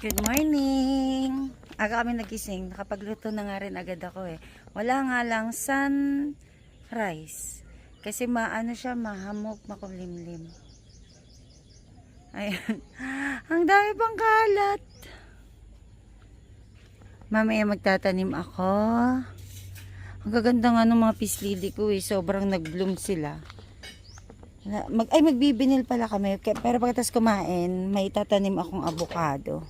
Good morning! Aga kami nagising. Nakapagluto na nga rin agad ako eh. Wala nga lang sunrise. Kasi maano siya, mahamog, makulimlim. Ayan. Ang dami pang kalat. Mamaya magtatanim ako. Ang gaganda nga ng mga pislili ko eh. Sobrang nag-bloom sila. Magbibinil pala kami. Pero pagkatapos kumain, may tatanim akong avocado.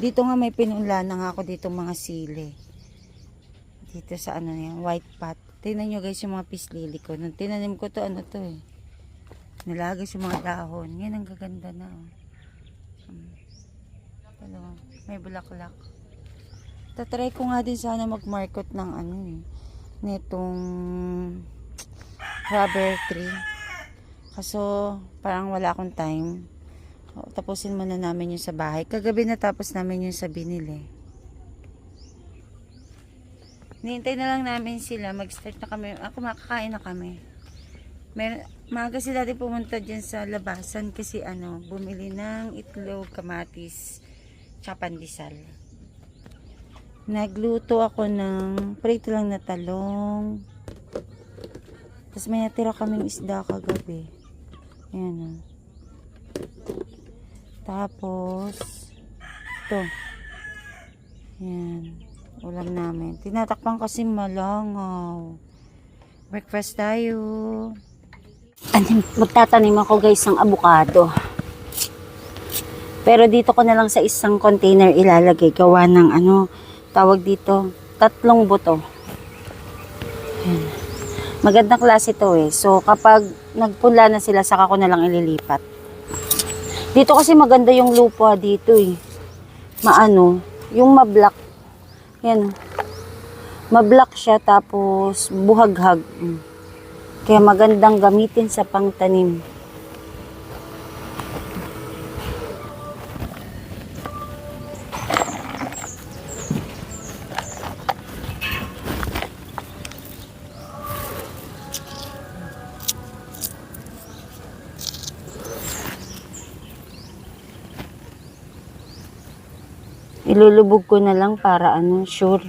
Dito nga may pinunla na nga ako dito mga sili. Dito sa ano yan, white pot. Tingnan nyo guys yung mga pislili ko. Nung tinanim ko to, ano to eh. Nilagay yung mga dahon. Yan ang gaganda na. May bulaklak. Tatry ko nga din sana mag-market ng ano eh. Nitong rubber tree. Kaso parang wala akong time. Tapusin muna namin yung sa bahay. Kagabi natapos namin yung sa binili. Nihintay na lang namin sila. Mag-start na kami. Ako makakain na kami. Maaga sila din pumunta dyan sa labasan kasi ano, bumili ng itlog, kamatis, tsaka pandesal. Nagluto ako ng prito lang na talong. Tapos may natira kaming isda kagabi. Ayan o. Tapos ito. Yan. Ulam namin. Tinatakpan kasi malangaw. Breakfast tayo. Magtatanim ako guys ng avocado. Pero dito ko na lang sa isang container ilalagay. Gawa ng ano, tawag dito, 3 buto. Yan. Magandang klase to eh. So kapag nagpula na sila, saka ko na lang ililipat. Dito kasi maganda yung lupa dito eh. Maano, yung mablock. Yan. Mablock siya tapos buhaghag. Kaya magandang gamitin sa pangtanim. Ilulubog ko na lang para ano, sure.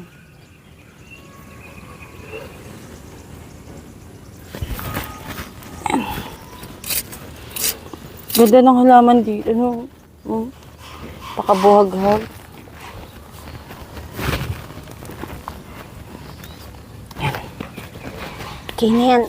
Ganda ng halaman dito, no? Pakabuhag-hag. Okay na yan.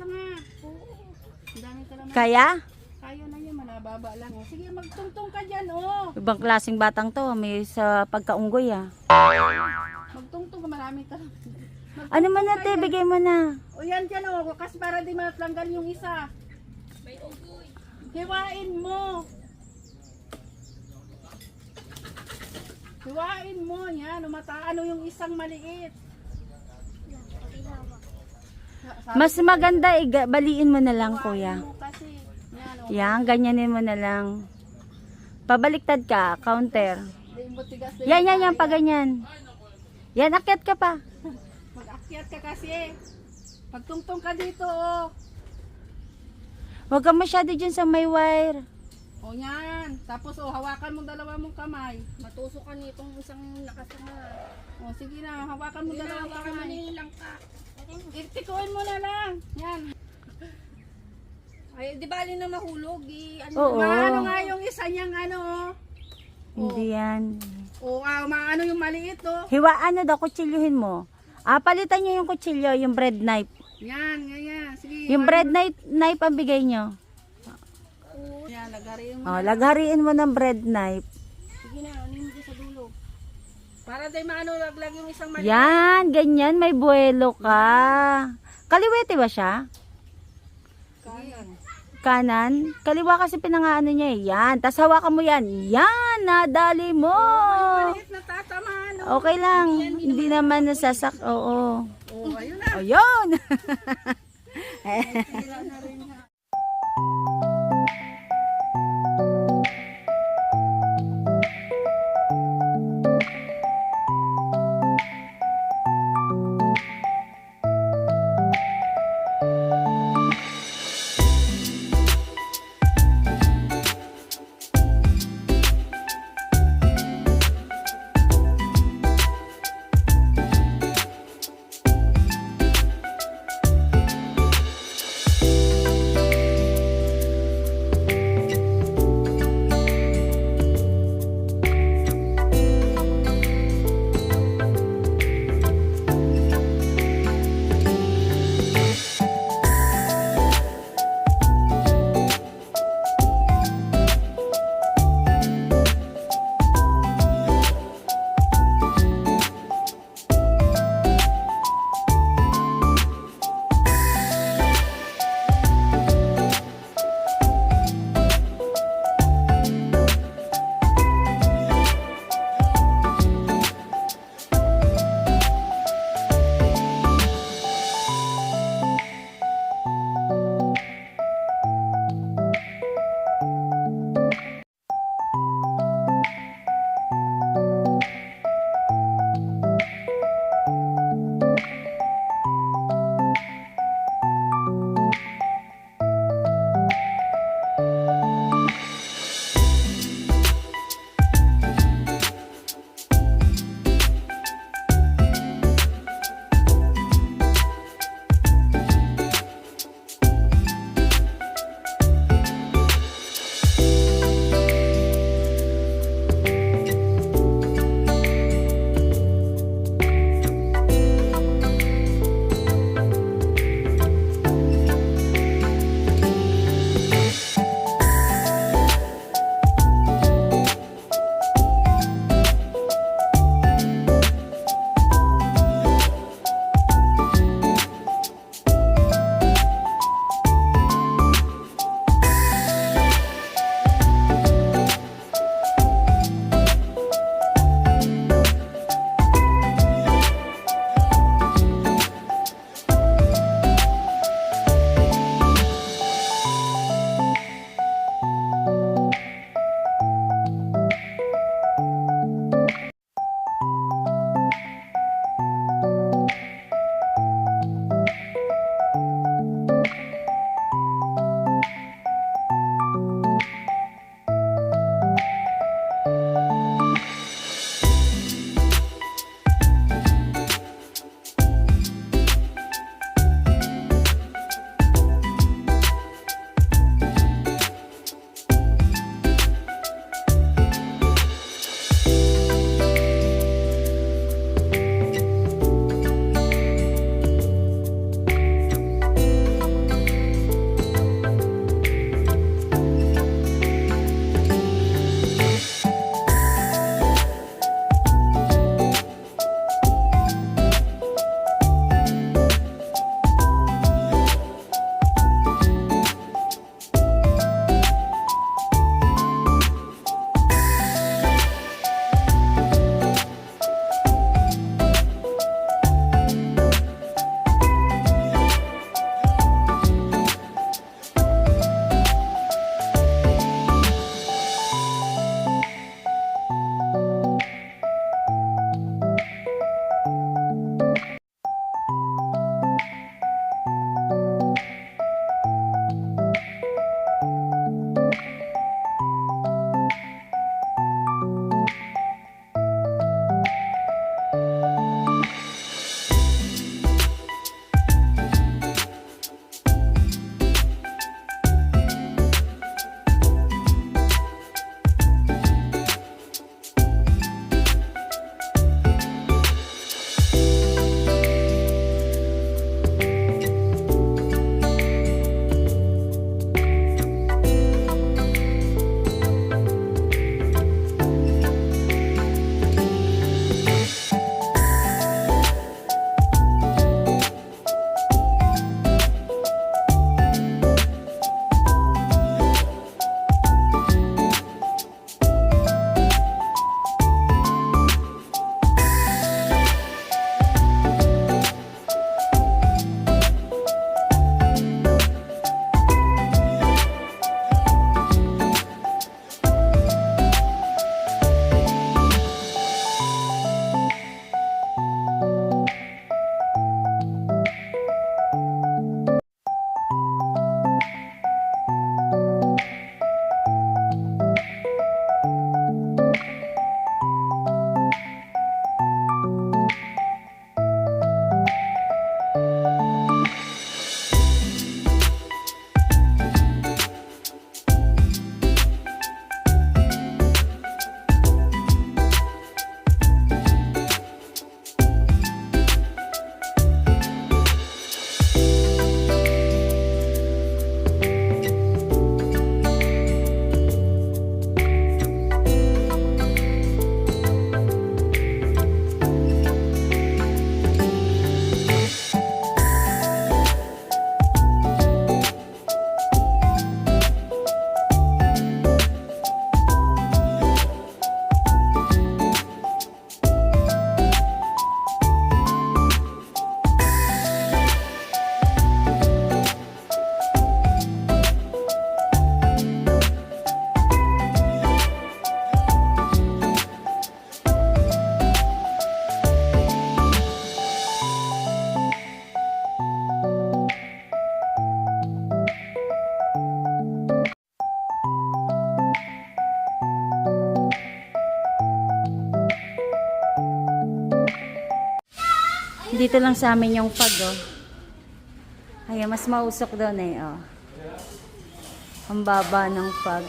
nga. Oo. Ang dami kalamansi. Kaya? Kaya na yan, manababa lang. Oh. Sige, magtungtong ka dyan, oh. Ibang klaseng batang to. May sa pagkaunggoy ah. Magtungtong ka, marami ka. Ano man natin? Bigay mo na. O yan dyan, oh. Kasi para di matanggal yung isa. May ugoy. Hiwain mo. Hiwain mo. Yan, ano yung isang maliit. Mas maganda, baliin mo na lang, kuya. Mo kasi. Yan, oh. Yan, ganyanin mo na lang. Pabaliktad ka, counter. Di mo tigas na Yan, pa ganyan. Yan, akyat ka pa. Mag-akyat ka kasi. Pagtungtong ka dito, oh. Huwag ka masyado dyan sa may wire. O yan. Tapos, oh, hawakan mo dalawa mong kamay. Matusok ka nitong isang nakasama. O, sige na. Hawakan mo dalawang kamay. Lang ka. Tikuin mo na lang. Yan. Ay, di ba alin na mahulog? Oo. Maano nga yung isa niyang ano, oh. Hindi yan. O, maano yung maliit, oh. Hiwaan na daw, kutsilyuhin mo. Palitan nyo yung kutsilyo, yung bread knife. Yan, ganyan. Sige. Yung bread knife ang bigay nyo. Yan, lagariin mo. Oh, laghariin mo ng bread knife. Sige na, anin mo sa dulo. Para tayo maano, laglag yung isang maliit. Yan, ganyan, may buwelo ka. Kaliwete ba siya? Kanan. Kanan? Kaliwa kasi pinangaano niya eh. Yan, tas hawakan mo yan. Yan, nadali mo. Maliit na tatamaan. Oh. Okay lang, hindi naman nasasak. Oo. Oh, ayun na. Ayun. Sila na rin ha. Dito lang sa amin yung pag, oh. Ay, mas mausok doon eh, oh. Ang baba ng pag.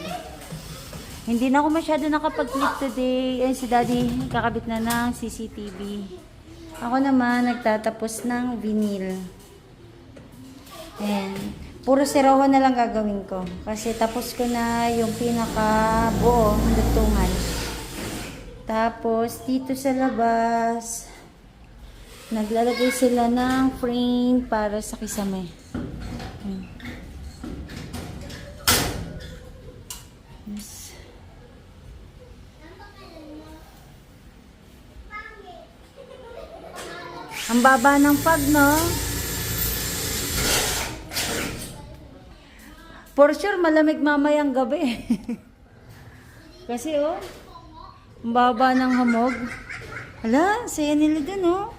Hindi na ako masyado nakapag-clip today. Ay, si Daddy kakabit na ng CCTV. Ako naman, nagtatapos ng vinyl. Ayan. Puro sirawan na lang gagawin ko. Kasi tapos ko na yung pinaka-buo, dutungan. Tapos, dito sa labas, naglalagay sila ng frame para sa kisame. Yes. Ang baba ng pag, no? For sure, malamig mamayang gabi. Kasi, oh, ang baba ng hamog. Hala, saya nila dun, oh.